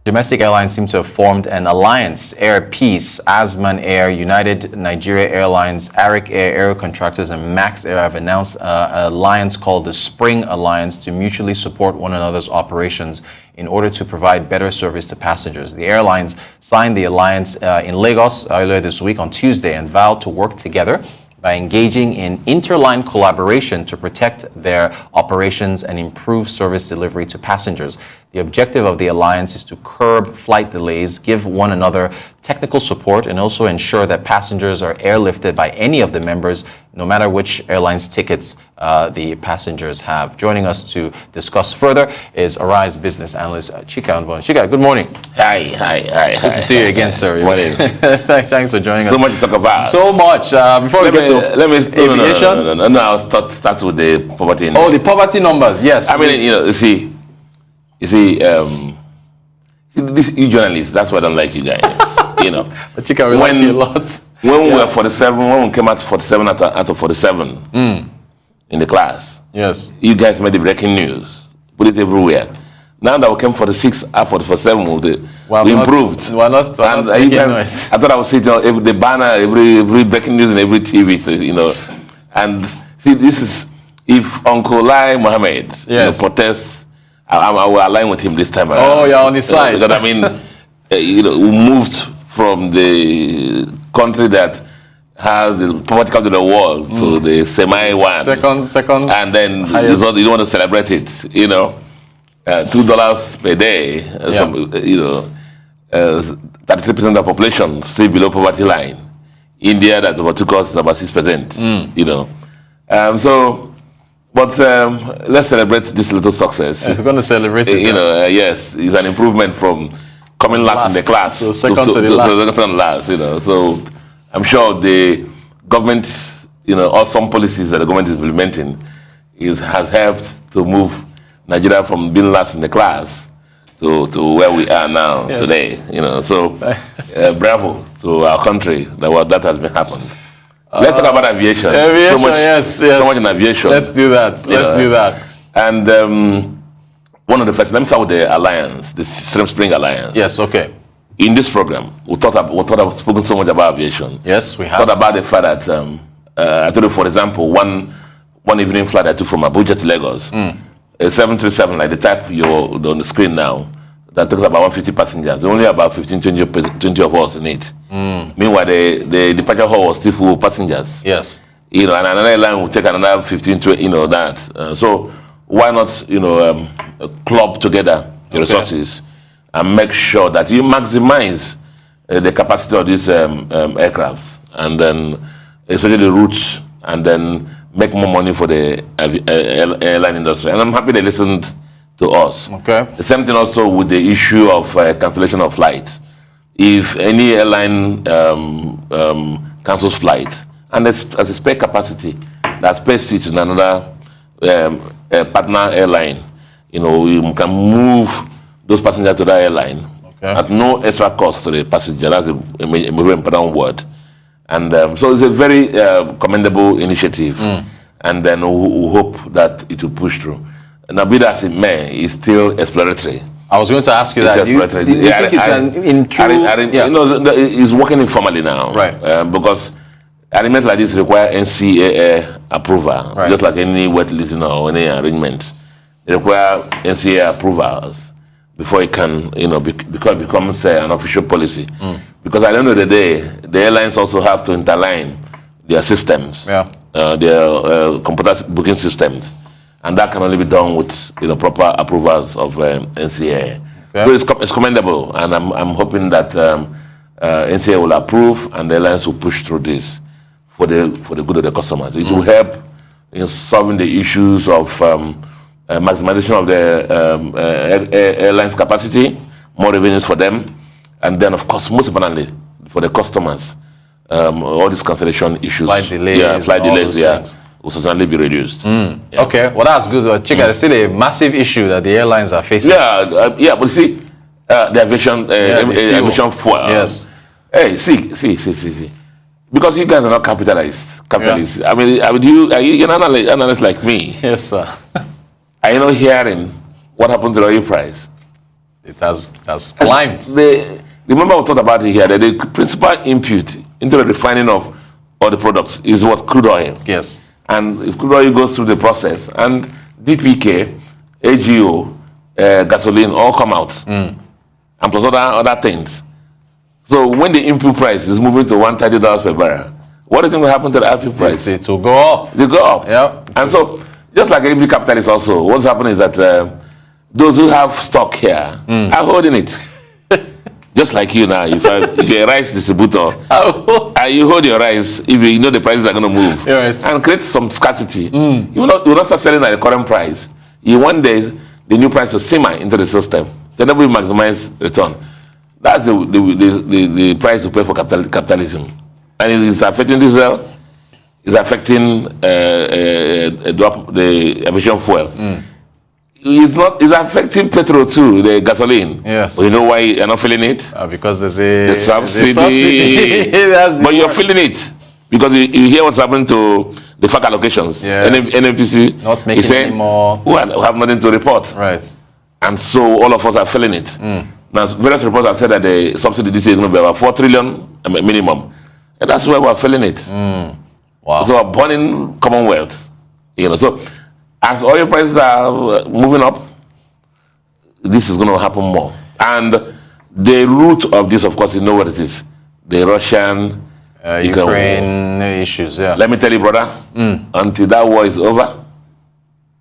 Domestic airlines seem to have formed an alliance. Air Peace, Asman Air, United Nigeria Airlines, Arik Air, Aero Contractors, and Max Air have announced an alliance called the Spring Alliance to mutually support one another's operations in order to provide better service to passengers. The airlines signed the alliance in Lagos earlier this week on Tuesday and vowed to work together by engaging in interline collaboration to protect their operations and improve service delivery to passengers. The objective of the alliance is to curb flight delays, give one another technical support, and also ensure that passengers are airlifted by any of the members, no matter which airline's tickets the passengers have. Joining us to discuss further is Arise Business Analyst Chika Mbonu. Chika, good morning. Hi. Good to see you again, sir. Morning. Thanks for joining us. So much to talk about. So much. Before we get to aviation. No, I'll start with the poverty. Oh, the poverty numbers, yes. I mean, you see, you journalists, that's why I don't like you guys. But Chika, we like you a lot. When we were 47, when we came out 47 out of 47 in the class, yes, you guys made the breaking news, put it everywhere. Now that we came 46 out of 47, we improved. We're not and you guys, I thought I would see the banner, every breaking news in every TV, And see, this is, if Uncle Lai Mohammed protests, I will align with him this time around. Oh, you're on his side. Because I mean, we moved from the country that has the poverty cap to the world to the semi one. Second. And then you don't want to celebrate it, $2 per day. 33% of the population still below poverty line. India, that overtook us, is about 6%. But let's celebrate this little success. We're going to celebrate it. Yes, it's an improvement from coming last in the class to second to last. So I'm sure the government, or some policies that the government is implementing, has helped to move Nigeria from being last in the class to where we are now today. So bravo to our country that has been happened. Let's talk about aviation. Aviation, so much in aviation. Let's do that. And one of the first, let me start with the alliance, the Spring Alliance. Yes, okay. In this program, we thought I've spoken so much about aviation. Yes, we have. Thought about the fact that I told you, for example, one evening flight I took from Abuja to Lagos, a 737, like the type you're on the screen now, that takes about 150 passengers. There only about 20 of us in it. Meanwhile, the departure hall was still full of passengers. Yes. And another airline will take another 15, 20, that. So why not, club together your resources and make sure that you maximize the capacity of these aircrafts, and then especially the routes, and then make more money for the airline industry. And I'm happy they listened to us. Okay. The same thing also with the issue of cancellation of flights. If any airline cancels flight, and there's a spare capacity, that spare seats in another partner airline, we can move those passengers to that airline at no extra cost to the passenger. That's a very important word. And so it's a very commendable initiative. And then we hope that it will push through. Now, be that as it may, it's still exploratory. I was going to ask you that. Do you think it's it's working informally now. Right. Because arrangements like this require NCAA approval, just like any wet leasing or any arrangement. They require NCAA approvals before it can, because it becomes an official policy. Because at the end of the day, the airlines also have to interline their systems, their computer booking systems. And that can only be done with proper approvals of NCAA. So it's commendable, and I'm hoping that NCAA will approve and the airlines will push through this for the good of the customers. It will help in solving the issues of maximization of the airlines capacity, more revenues for them, and then of course most importantly for the customers, all these cancellation issues, flight delays, will certainly be reduced. Okay, well that's good. Chika, there's still a massive issue that the airlines are facing. But see, the aviation fuel. Yes. Hey, see. Because you guys are not capitalists. I mean, are you an analyst like me? Yes, sir. Are you not hearing what happened to the oil price? It has climbed. Remember we talked about it here, that the principal input into the refining of all the products is what? Crude oil. Yes. And if crude oil goes through the process, and DPK, AGO, gasoline all come out, and plus other things. So when the input price is moving to $130 per barrel, what do you think will happen to the output price? It will go up. They go up. Yeah. And so, just like every capitalist also, what's happening is that those who have stock here are holding it. Just like you now, if you're a rice distributor, you hold your rice if you know the prices are going to move, yes, and create some scarcity. You will not start selling at the current price. You want the new price to simmer into the system. Then we maximize return. That's the price we pay for capitalism. And it is affecting diesel, it's affecting the aviation fuel. It's affecting petrol too, the gasoline. Yes. But you know why you're not feeling it? Because there's a subsidy. But you're feeling it. Because you hear what's happening to the FAC allocations. Yes. NNPC not making any more. Who have nothing to report. Right. And so all of us are feeling it. Now, various reports have said that the subsidy this year is going to be about 4 trillion minimum. And that's why we're feeling it. Wow. So we're burning Commonwealth. So as oil prices are moving up, this is going to happen more. And the root of this, of course, you know what it is. The Russian Ukraine issues, yeah. Let me tell you, brother, until that war is over,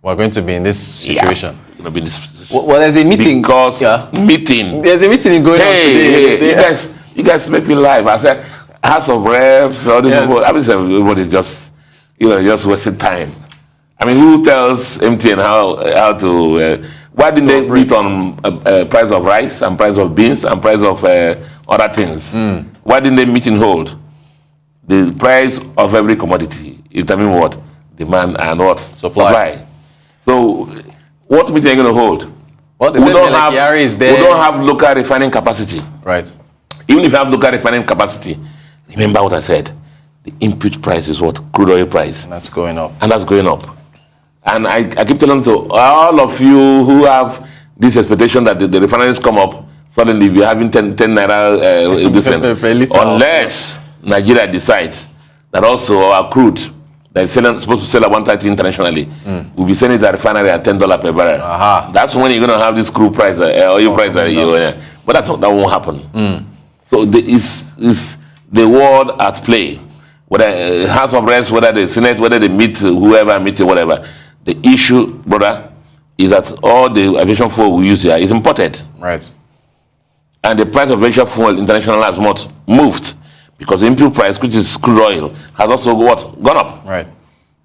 we're going to be in this situation. Yeah, we're going to be in this situation. Well, there's a meeting. Because meeting. There's a meeting going on today. You guys make me laugh. I said, House of Reps, all these people. I mean, everybody's just, just wasting time. I mean, who tells MTN how to? Why didn't they meet on price of rice and price of beans and price of other things? Why didn't they meet in hold? The price of every commodity determine what? Demand and what? Supply. So, what meeting are you going to hold? Well, we don't have local refining capacity. Right. Even if you have local refining capacity, remember what I said. The input price is what? Crude oil price. And that's going up. And that's going up. And I keep telling to all of you who have this expectation that the refineries come up, suddenly we're having 10 naira unless Nigeria decides that also our crude that is supposed to sell at 130 internationally, we'll be selling it at refinery at $10 per barrel. That's when you're going to have this crude price, oil price. But that won't happen. So is the world at play. Whether House of Reps, whether the Senate, whether they meet whoever, meet whatever. The issue, brother, is that all the aviation fuel we use here is imported. Right. And the price of aviation fuel international has not moved because the input price, which is crude oil, has also gone up. Right.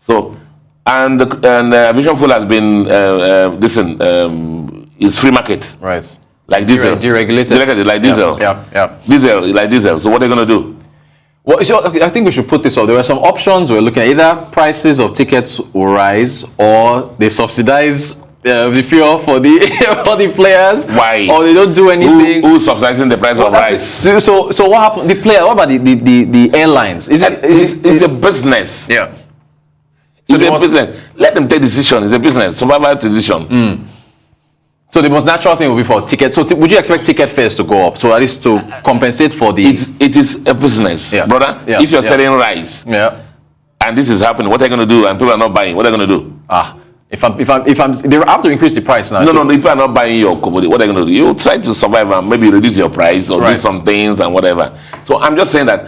So, and the aviation fuel has been it's free market. Right. Like diesel. Deregulated. Like diesel. Yeah. Diesel, like diesel. So what are they going to do? Well, I think we should put this up. There were some options. We're looking at either prices of tickets will rise or they subsidize the fuel for the for the players. Why? Or they don't do anything. Who's subsidizing the price of rice? So what happened? The player. What about the airlines? It's a business. Yeah. So it's a business. Let them take decision. It's a business. Survival decision. So the most natural thing would be for tickets. So would you expect ticket fares to go up? So at least to compensate for the... It is a business, brother. If you're selling rice, and this is happening, what are you going to do? And people are not buying. What are you going to do? If I'm, they have to increase the price now. No. If people are not buying your commodity, what are you going to do? You try to survive and maybe reduce your price or do some things and whatever. So I'm just saying that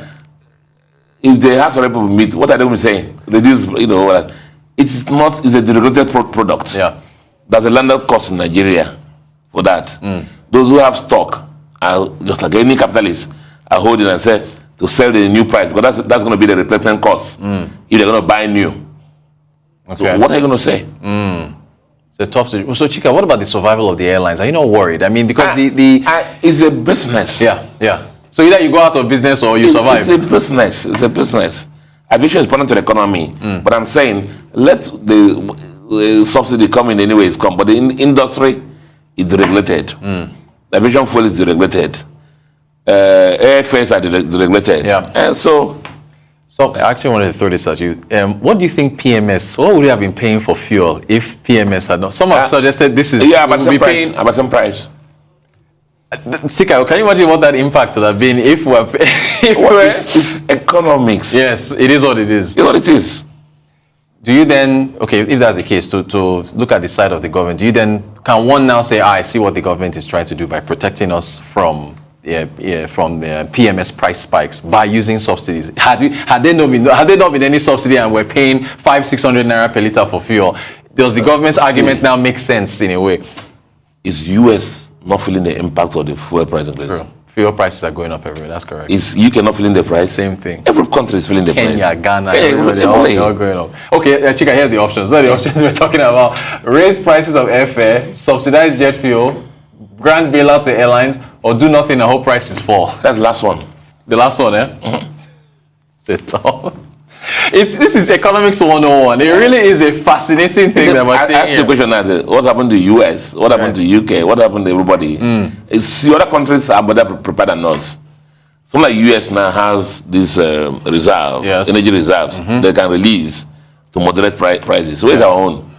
if the House of Reps meet, what are they going to say? Reduce, it's not. It's a deregulated product. Yeah. There's a landed cost in Nigeria for that. Those who have stock are just like any capitalist are holding and say to sell the new price because that's going to be the replacement cost if they're going to buy new. Okay. So what are you going to say? It's a tough situation. So Chika, what about the survival of the airlines? Are you not worried? I mean, because it's a business. Yeah. So either you go out of business or you survive. It's a business. Aviation is important to the economy, but I'm saying let the subsidy come in any way it's come, but the industry is deregulated. The aviation fuel is deregulated. Airfares are deregulated. Yeah. And so I actually wanted to throw this at you. What do you think PMS, what would you have been paying for fuel if PMS had not? Some have suggested this is... about some price. Chika, can you imagine what that impact would have been if we're... It's economics. Yes, it is what it is. It's what it is. Do you then, okay, if that's the case, to look at the side of the government, can one now say, I see what the government is trying to do by protecting us from the PMS price spikes by using subsidies? Had there not been any subsidy and we're paying 500-600 naira per litre for fuel, does the government's argument now make sense in a way? Is US not feeling the impact of the fuel price increase? True. Fuel prices are going up everywhere, that's correct. Is UK not feeling the price? Same thing. Every country is feeling the price. Kenya, Ghana, they're all going up. Okay, Chika, here's the options. Those are the options we're talking about. Raise prices of airfare, subsidize jet fuel, grant bailout to airlines, or do nothing and hope prices fall. That's the last one. The last one, eh? Mm-hmm. It's tough. This is economics 101. It really is a fascinating thing that we're seeing. Ask the question now, what happened to US? What happened to UK? What happened to everybody? It's the other countries are better prepared than us. Some like US now has this reserve, energy reserves they can release to moderate prices. Where's our own?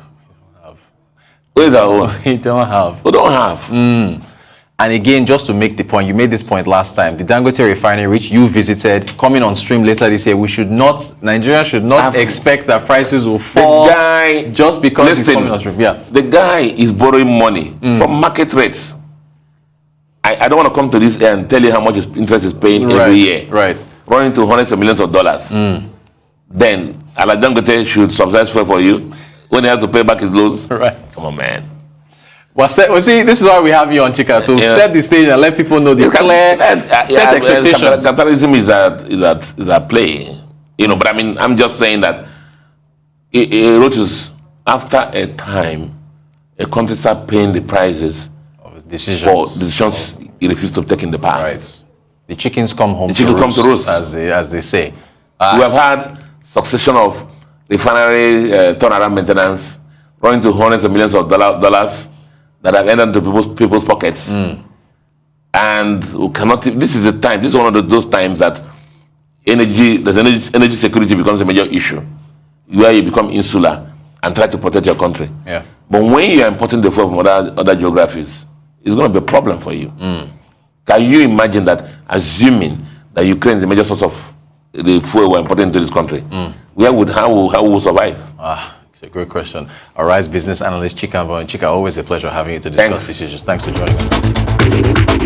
Where's our own? We don't have. We don't have. And again, just to make the point, you made this point last time, the Dangote refinery, which you visited, coming on stream later this year, Nigeria should not expect that prices will fall just because it's coming on stream. Yeah. The guy is borrowing money from market rates. I don't want to come to this and tell you how much interest is paying every year. Right. Running to hundreds of millions of dollars. Then, Dangote should subsidize fuel for you when he has to pay back his loans. Right. Come on, man. Well, see, this is why we have you on, Chika, to set the stage and let people know the clear set expectations. Capitalism is at play, But I mean, I'm just saying that it wrote after a time, a country start paying the prices for decisions it refused to take in the past. Right. The chickens come home. To roost, as they say. We have had succession of refinery turnaround maintenance running to hundreds of millions of dollars that have entered into people's pockets. And we cannot. This is the time. This is one of those times that energy security becomes a major issue, where you become insular and try to protect your country. Yeah. But when you are importing the fuel from other geographies, it's going to be a problem for you. Can you imagine that, assuming that Ukraine is a major source of the fuel we're importing into this country? How will we survive? It's a great question. All right, business analyst Chika Mbonu. Chika, always a pleasure having you to discuss these issues. Thanks for joining us.